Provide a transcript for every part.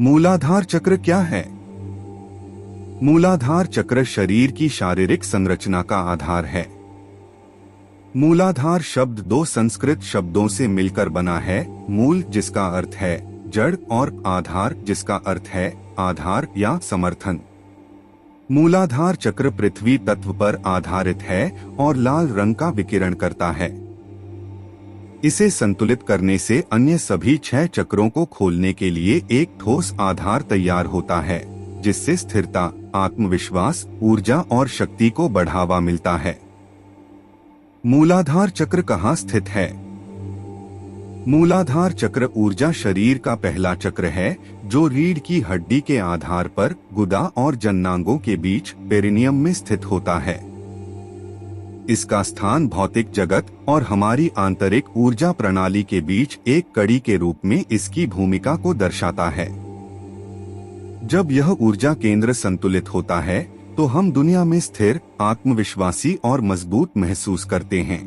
मूलाधार चक्र क्या है? मूलाधार चक्र शरीर की शारीरिक संरचना का आधार है। मूलाधार शब्द दो संस्कृत शब्दों से मिलकर बना है, मूल जिसका अर्थ है जड़ और आधार जिसका अर्थ है आधार या समर्थन। मूलाधार चक्र पृथ्वी तत्व पर आधारित है और लाल रंग का विकिरण करता है। इसे संतुलित करने से अन्य सभी 6 चक्रों को खोलने के लिए एक ठोस आधार तैयार होता है, जिससे स्थिरता, आत्मविश्वास, ऊर्जा और शक्ति को बढ़ावा मिलता है। मूलाधार चक्र कहाँ स्थित है? मूलाधार चक्र ऊर्जा शरीर का पहला चक्र है, जो रीढ़ की हड्डी के आधार पर गुदा और जननांगों के बीच पेरिनियम में स्थित होता है। इसका स्थान भौतिक जगत और हमारी आंतरिक ऊर्जा प्रणाली के बीच एक कड़ी के रूप में इसकी भूमिका को दर्शाता है। जब यह ऊर्जा केंद्र संतुलित होता है तो हम दुनिया में स्थिर, आत्मविश्वासी और मजबूत महसूस करते हैं।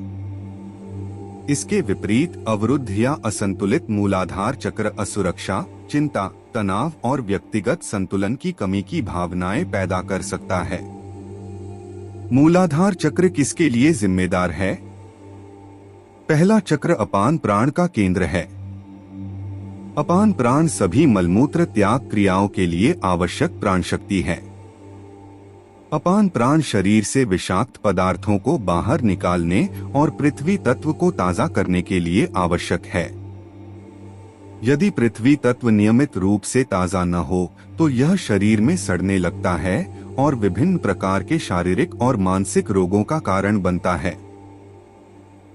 इसके विपरीत अवरुद्ध या असंतुलित मूलाधार चक्र असुरक्षा, चिंता, तनाव और व्यक्तिगत संतुलन की कमी की भावनाएं पैदा कर सकता है। मूलाधार चक्र किसके लिए जिम्मेदार है? पहला चक्र अपान प्राण का केंद्र है। अपान प्राण सभी मलमूत्र त्याग क्रियाओं के लिए आवश्यक प्राण शक्ति है। अपान प्राण शरीर से विषाक्त पदार्थों को बाहर निकालने और पृथ्वी तत्व को ताजा करने के लिए आवश्यक है। यदि पृथ्वी तत्व नियमित रूप से ताजा न हो तो यह शरीर में सड़ने लगता है और विभिन्न प्रकार के शारीरिक और मानसिक रोगों का कारण बनता है।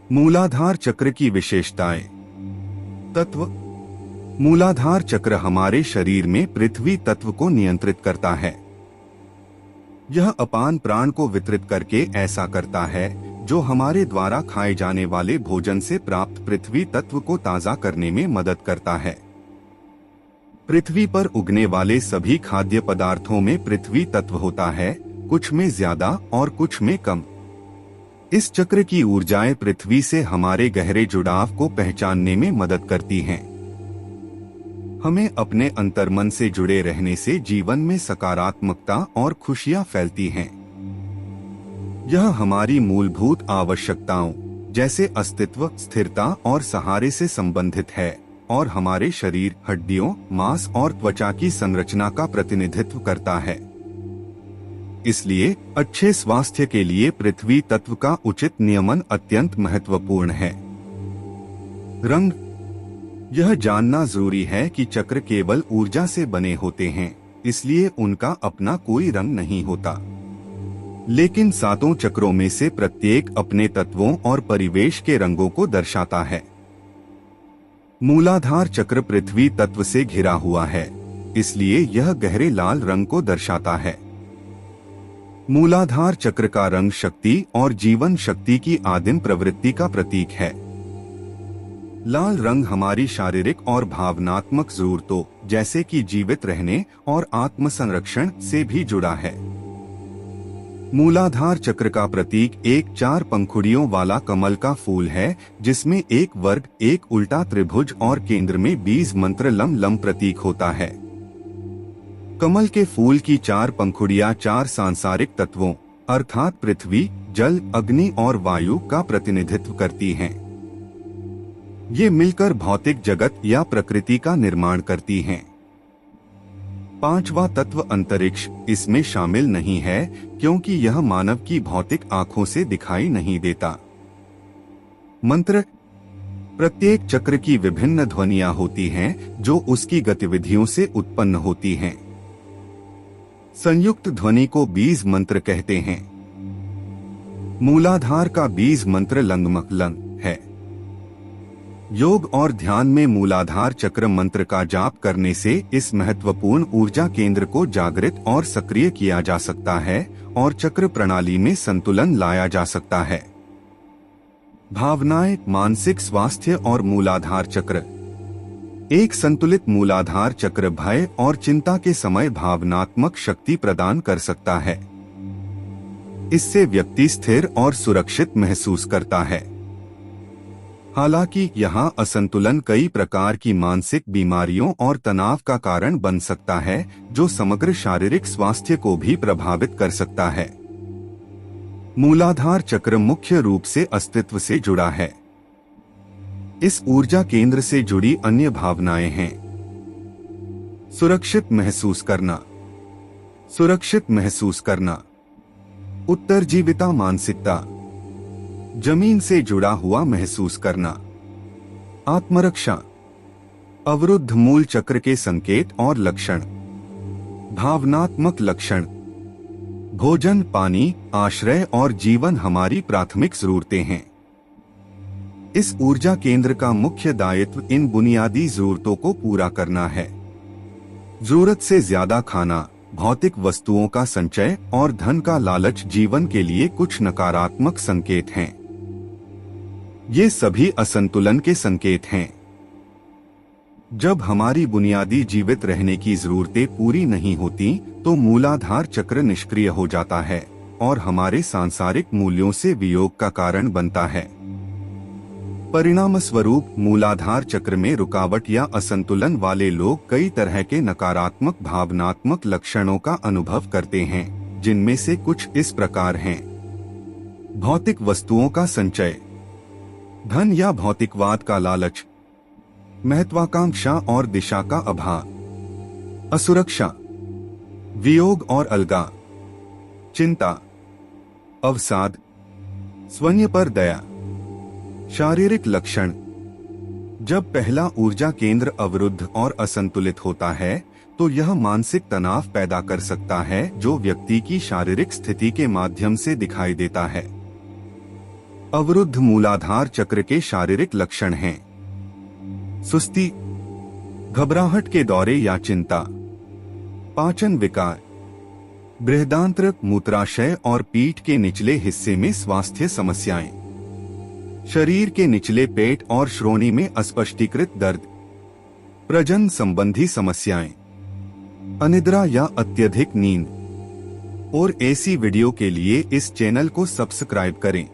मूलाधार चक्र की विशेषताएं। तत्व। मूलाधार चक्र हमारे शरीर में पृथ्वी तत्व को नियंत्रित करता है। यह अपान प्राण को वितरित करके ऐसा करता है जो हमारे द्वारा खाए जाने वाले भोजन से प्राप्त पृथ्वी तत्व को ताजा करने में मदद करता है। पृथ्वी पर उगने वाले सभी खाद्य पदार्थों में पृथ्वी तत्व होता है, कुछ में ज्यादा और कुछ में कम। इस चक्र की ऊर्जाएं पृथ्वी से हमारे गहरे जुड़ाव को पहचानने में मदद करती हैं। हमें अपने अंतर्मन से जुड़े रहने से जीवन में सकारात्मकता और खुशियां फैलती हैं। यह हमारी मूलभूत आवश्यकताओं जैसे अस्तित्व, स्थिरता और सहारे से संबंधित है और हमारे शरीर, हड्डियों, मांस और त्वचा की संरचना का प्रतिनिधित्व करता है। इसलिए अच्छे स्वास्थ्य के लिए पृथ्वी तत्व का उचित नियमन अत्यंत महत्वपूर्ण है। रंग। यह जानना जरूरी है कि चक्र केवल ऊर्जा से बने होते हैं, इसलिए उनका अपना कोई रंग नहीं होता। लेकिन 7 चक्रों में से प्रत्येक अपने तत्वों और परिवेश के रंगों को दर्शाता है। मूलाधार चक्र पृथ्वी तत्व से घिरा हुआ है, इसलिए यह गहरे लाल रंग को दर्शाता है। मूलाधार चक्र का रंग शक्ति और जीवन शक्ति की आदिम प्रवृत्ति का प्रतीक है। लाल रंग हमारी शारीरिक और भावनात्मक जरूरतों जैसे कि जीवित रहने और आत्मसंरक्षण से भी जुड़ा है। मूलाधार चक्र का प्रतीक एक 4 पंखुड़ियों वाला कमल का फूल है, जिसमें एक वर्ग, एक उल्टा त्रिभुज और केंद्र में बीज मंत्र लम लम प्रतीक होता है। कमल के फूल की 4 पंखुड़ियां 4 सांसारिक तत्वों अर्थात पृथ्वी, जल, अग्नि और वायु का प्रतिनिधित्व करती हैं। ये मिलकर भौतिक जगत या प्रकृति का निर्माण करती हैं। 5वां तत्व अंतरिक्ष इसमें शामिल नहीं है, क्योंकि यह मानव की भौतिक आंखों से दिखाई नहीं देता। मंत्र। प्रत्येक चक्र की विभिन्न ध्वनियां होती हैं जो उसकी गतिविधियों से उत्पन्न होती हैं। संयुक्त ध्वनि को बीज मंत्र कहते हैं। मूलाधार का बीज मंत्र लंगमक लंग है। योग और ध्यान में मूलाधार चक्र मंत्र का जाप करने से इस महत्वपूर्ण ऊर्जा केंद्र को जागृत और सक्रिय किया जा सकता है और चक्र प्रणाली में संतुलन लाया जा सकता है। भावनाएं, मानसिक स्वास्थ्य और मूलाधार चक्र। एक संतुलित मूलाधार चक्र भय और चिंता के समय भावनात्मक शक्ति प्रदान कर सकता है। इससे व्यक्ति स्थिर और सुरक्षित महसूस करता है। हालांकि यहाँ असंतुलन कई प्रकार की मानसिक बीमारियों और तनाव का कारण बन सकता है, जो समग्र शारीरिक स्वास्थ्य को भी प्रभावित कर सकता है। मूलाधार चक्र मुख्य रूप से अस्तित्व से जुड़ा है। इस ऊर्जा केंद्र से जुड़ी अन्य भावनाएं हैं। सुरक्षित महसूस करना, सुरक्षित महसूस करना, उत्तरजीविता मानसिकता, जमीन से जुड़ा हुआ महसूस करना, आत्मरक्षा, अवरुद्ध मूल चक्र के संकेत और लक्षण, भावनात्मक लक्षण, भोजन, पानी, आश्रय और जीवन हमारी प्राथमिक जरूरतें हैं। इस ऊर्जा केंद्र का मुख्य दायित्व इन बुनियादी जरूरतों को पूरा करना है। जरूरत से ज्यादा खाना, भौतिक वस्तुओं का संचय और धन का लालच जीवन के लिए कुछ नकारात्मक संकेत हैं। ये सभी असंतुलन के संकेत हैं। जब हमारी बुनियादी जीवित रहने की जरूरतें पूरी नहीं होती, तो मूलाधार चक्र निष्क्रिय हो जाता है और हमारे सांसारिक मूल्यों से वियोग का कारण बनता है। परिणाम स्वरूप मूलाधार चक्र में रुकावट या असंतुलन वाले लोग कई तरह के नकारात्मक भावनात्मक लक्षणों का अनुभव करते हैं, जिनमें से कुछ इस प्रकार हैं। भौतिक वस्तुओं का संचय, धन या भौतिकवाद का लालच, महत्वाकांक्षा और दिशा का अभाव, असुरक्षा, वियोग और अलगा, चिंता, अवसाद, स्वयं पर दया। शारीरिक लक्षण, जब पहला ऊर्जा केंद्र अवरुद्ध और असंतुलित होता है, तो यह मानसिक तनाव पैदा कर सकता है, जो व्यक्ति की शारीरिक स्थिति के माध्यम से दिखाई देता है। अवरुद्ध मूलाधार चक्र के शारीरिक लक्षण हैं: सुस्ती, घबराहट के दौरे या चिंता, पाचन विकार, बृहदांत्र, मूत्राशय और पीठ के निचले हिस्से में स्वास्थ्य समस्याएं, शरीर के निचले पेट और श्रोणि में अस्पष्टीकृत दर्द, प्रजनन संबंधी समस्याएं, अनिद्रा या अत्यधिक नींद। और ऐसी वीडियो के लिए इस चैनल को सब्सक्राइब करें।